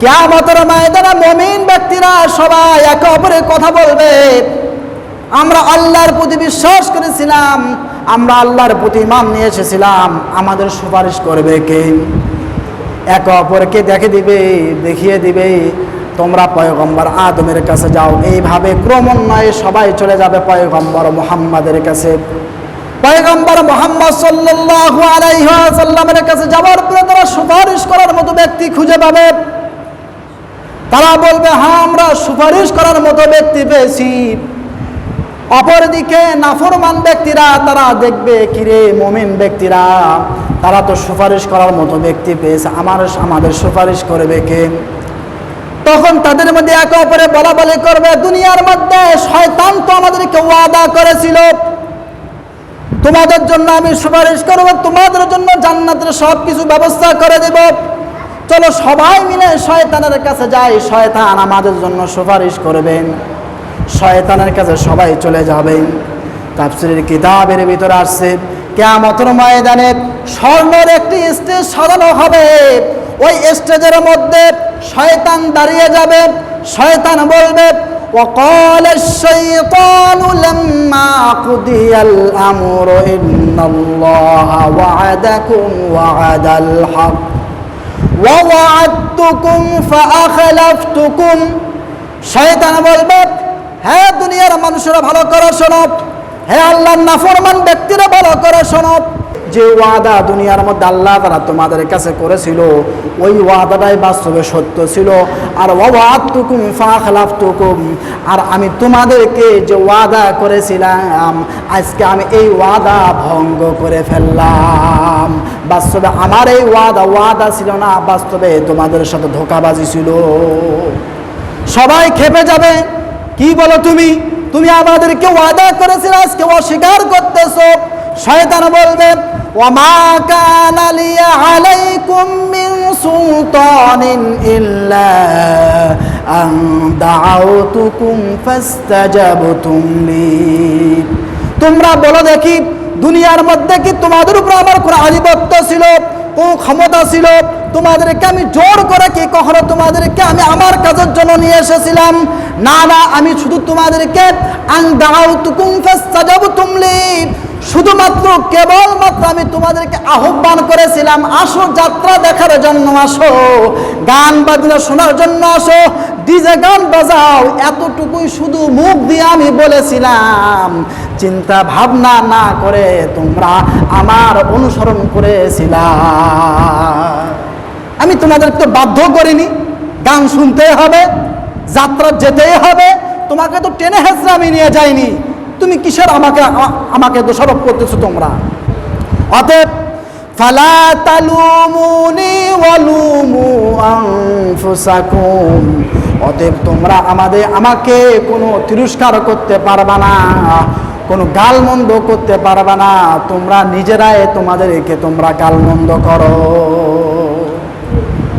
কিয়ামতের ময়দানে মুমিন ব্যক্তিরা সবাই একে অপরের কথা বলবে, আমরা আল্লাহর প্রতি বিশ্বাস করেছিলাম, আমরা আল্লাহর প্রতি ঈমান নিয়ে এসেছিলাম, আমাদের সুপারিশ করবে কে? একে অপরকে দেখিয়ে দিবে তোমরা পয়গম্বর আদমের কাছে যাও। এইভাবে ক্রমান্বয়ে সবাই চলে যাবে পয়গম্বর মুহাম্মাদের কাছে। পয়গম্বর মুহাম্মদ সাল্লাল্লাহু আলাইহি ওয়াসাল্লামের কাছে যাওয়ার পরে তারা সুপারিশ করার মতো ব্যক্তি খুঁজে পাবে। তারা বলবে, হ্যাঁ আমরা সুপারিশ করার মতো ব্যক্তি পেয়েছি। অপরদিকে নাফরমান ব্যক্তিরা তারা দেখবে, কিরে মুমিন ব্যক্তিরা তারা তো সুপারিশ করার মতো ব্যক্তি পেয়েছে, আমাদের সুপারিশ করবে কে? তখন তাদের মধ্যে একে অপরে বলাবলি করবে, দুনিয়ার মধ্যে শয়তান তো আমাদেরকে ওয়াদা করেছিল, তোমাদের জন্য আমি সুপারিশ করব, তোমাদের জন্য জান্নাতের সব কিছু ব্যবস্থা করে দেব, চলো সবাই মিলে শয়তানের কাছে যাই, শয়তান আমাদের জন্য সুপারিশ করবেন। শয়তানের কাছে সবাই চলে যাবেন। তাফসীরের কিতাবের ভিতরে আসছে, কিয়ামতের ময়দানে স্বর্ণের একটি স্টেজ সাজানো হবে। ওই স্টেজের মধ্যে শয়তান দাঁড়িয়ে যাবে। শয়তান বলবে, وقال الشيطان لما قضي الأمر إن الله وعدكم وعد الحق ووعدتكم فأخلفتكم। শয়তান বলবে, হে দুনিয়ার মানুষেরা ভালো করে শোনো, হে আল্লাহর নাফরমান ব্যক্তিরা ভালো করে শোনো, যে ওয়াদা দুনিয়ার মধ্যে আল্লাহ তাআলা তোমাদের কাছে করেছিল ওই ওয়াদাটাই বাস্তবে সত্য ছিল। আর ওয়াদাতুকুম ফাখলাফতুকুম, আর আমি তোমাদেরকে যে ওয়াদা করেছিলাম আজকে আমি এই ওয়াদা ভঙ্গ করে ফেললাম। বাস্তবে আমার এই ওয়াদা ছিল না, বাস্তবে তোমাদের সাথে ধোঁকাবাজি ছিল। সবাই খেপে যাবে, কি বলো তুমি আমাদেরকে ওয়াদা করেছিলে, আজকে অস্বীকার করতেছো। শয়তান বলবে, ওয়ামা কানা লি আলাইকুম মিন সুলতানিন ইল্লা আন দাআউতুকুম ফাস্তাজাবতুম লি। তোমরা বলো দেখি, দুনিয়ার মধ্যে কি তোমাদের উপর আমার কোনো আধিপত্য ছিল, কোন ক্ষমতা ছিল? তোমাদেরকে আমি জোর করে কি কখনো তোমাদেরকে আমি আমার কাজের জন্য নিয়ে এসেছিলাম? না, আমি শুধু তোমাদেরকে আন দাআউতুকুম ফাস্তাজাবতুম লি, শুধুমাত্র কেবলমাত্র আমি তোমাদেরকে আহ্বান করেছিলাম, আসো যাত্রা দেখার জন্য আসো, গান বাজনা শোনার জন্য আসো, ডিজে গান বাজাও, এতটুকুই শুধু মুখ দিয়ে আমি বলেছিলাম। চিন্তা ভাবনা না করে তোমরা আমার অনুসরণ করেছিলাম। আমি তোমাদের তো বাধ্য করিনি, গান শুনতে হবে, যাত্রা যেতেই হবে, তোমাকে তো টেনে হেঁচড়ে আমি নিয়ে যাইনি। তুমি কিসের আমাকে দোষারোপ করতেছো তোমরা? অতএব ফালা তালুমুনি ওয়ালুমু আনফুসাকুম, অতএব তোমরা আমাকে কোনো তিরস্কার করতে পারবা না, কোনো গালমন্দ করতে পারবা না। তোমরা নিজেরাই তোমাদেরকে তোমরা গালমন্দ করো।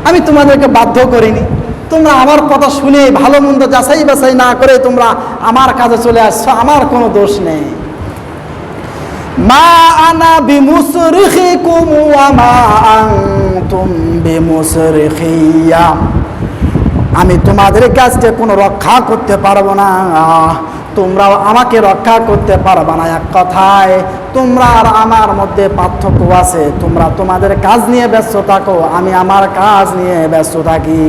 আমি তোমাদেরকে বাধ্য করিনি, তোমরা আমার কথা শুনে ভালো মন্দ যাচাই বাছাই না করে তোমরা আমার কাছে চলে আসছো, আমার কোনো দোষ নেই। মা আনা বিমুসরিখিকুম ওয়া মা আনতুম বিমুসরিখিয়া, আমি তোমাদের কাছে কোনো রক্ষা করতে পারবো না, তোমরাও আমাকে রক্ষা করতে পারবে না। এক কথায় তোমরা আর আমার মধ্যে পার্থক্য আছে। তোমরা তোমাদের কাজ নিয়ে ব্যস্ত থাকো, আমি আমার কাজ নিয়ে ব্যস্ত থাকি।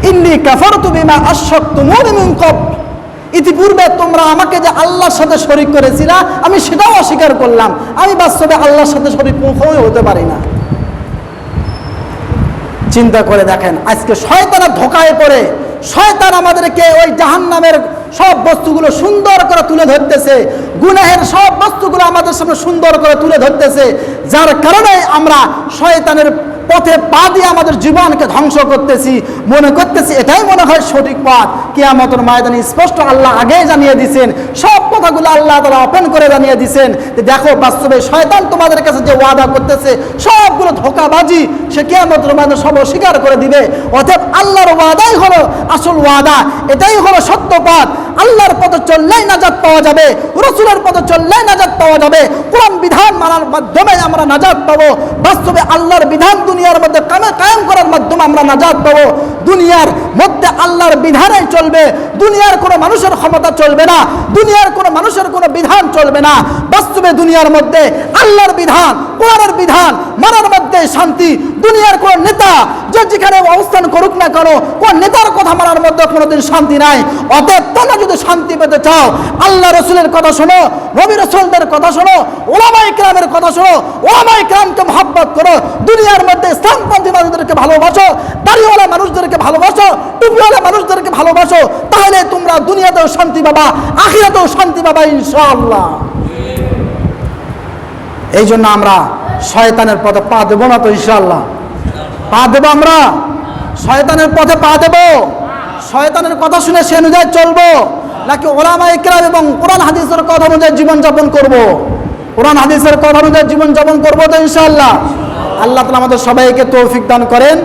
ইন্নী কাফারতু বিমা আশরাকতুমুনি মিন ক্বাবল, ইতিপূর্বে তোমরা আমাকে যে আল্লাহর সাথে শরীক করেছিলা আমি সেটাও অস্বীকার করলাম। আমি বাস্তবে আল্লাহর সাথে শরীক হতে পারি না। চিন্তা করে দেখেন, আজকে শয়তানের ধোঁকায় পড়ে শয়তান আমাদেরকে ওই জাহান্নামের সব বস্তুগুলো সুন্দর করে তুলে ধরতেছে, গুনাহের সব বস্তুগুলো আমাদের সামনে সুন্দর করে তুলে ধরতেছে, যার কারণে আমরা শয়তানের পথে পা দিয়ে আমাদের জীবনকে ধ্বংস করতেছি, মনে করতেছি এটাই মনে হয় সঠিক পথ। কিয়ামতের ময়দানে স্পষ্ট আল্লাহ আগেই জানিয়ে দিয়েছেন, সব কথাগুলো আল্লাহ তাআলা ওপেন করে জানিয়ে দিয়েছেন। দেখো বাস্তবে শয়তান তোমাদের কাছে যে ওয়াদা করতেছে সবগুলো ধোঁকাবাজি, সে কিয়ামতের ময়দানে সব অস্বীকার করে দিবে। অতএব আল্লাহর ওয়াদাই হলো আসল ওয়াদা, এটাই হলো সত্য পথ। আল্লাহর পথে চললেই নাজাত পাওয়া যাবে, রাসূলের পথে চললেই নাজাত পাওয়া যাবে, কোরআন বিধান মানার মাধ্যমে আমরা নাজাত পাবো। বাস্তবে আল্লাহর বিধান দুনিয়ার মধ্যে কায়েম করার মাধ্যমে আমরা নাজাত পাবো। দুনিয়ার মধ্যে আল্লাহর বিধানেই চলবে, দুনিয়ার কোনো মানুষের ক্ষমতা চলবে না, দুনিয়ার কোনো মানুষের কোনো বিধান চলবে না। বাস্তবে দুনিয়ার মধ্যে আল্লাহর বিধান, কোরআনের বিধান মানার মধ্যে শান্তি। দুনিয়ার কোন নেতা যে যেখানে অবস্থান করুক না কেন, কোন নেতার কথা মানার মধ্যে কোনোদিন শান্তি নাই। অতএব তোমরা যদি শান্তি পেতে চাও, আল্লাহ রসুলের কথা শোনো, নবী রসুলদের কথা শোনো, ওলামায়ে কেরামের কথা শোনো, ওলামায়ে কেরামকে মহব্বত করো। দুনিয়ার মধ্যে ইসলামপন্থী মানুষদেরকে ভালোবাসো, দাড়িওয়ালা মানুষদেরকে ভালোবাসো, টুপিওয়ালা মানুষদেরকে ভালোবাসো, তাহলে তোমরা দুনিয়াতেও শান্তি পাবা, আখিরাতেও শান্তি পাবা ইনশাআল্লাহ। এই জন্য আমরা শয়তানের পথে পা দেবো না তো ইনশাআল্লাহ। পা দেবো আমরা শয়তানের পথে, পা দেবো শয়তানের কথা শুনে সে অনুযায়ী চলবো, নাকি ওলামায়ে কেরাম এবং কোরআন হাদিসের কথা অনুযায়ী জীবনযাপন করব? কোরআন হাদিসের কথা অনুযায়ী জীবনযাপন করবো তো ইনশাআল্লাহ। আল্লাহ তাআলা আমাদের সবাইকে তৌফিক দান করেন।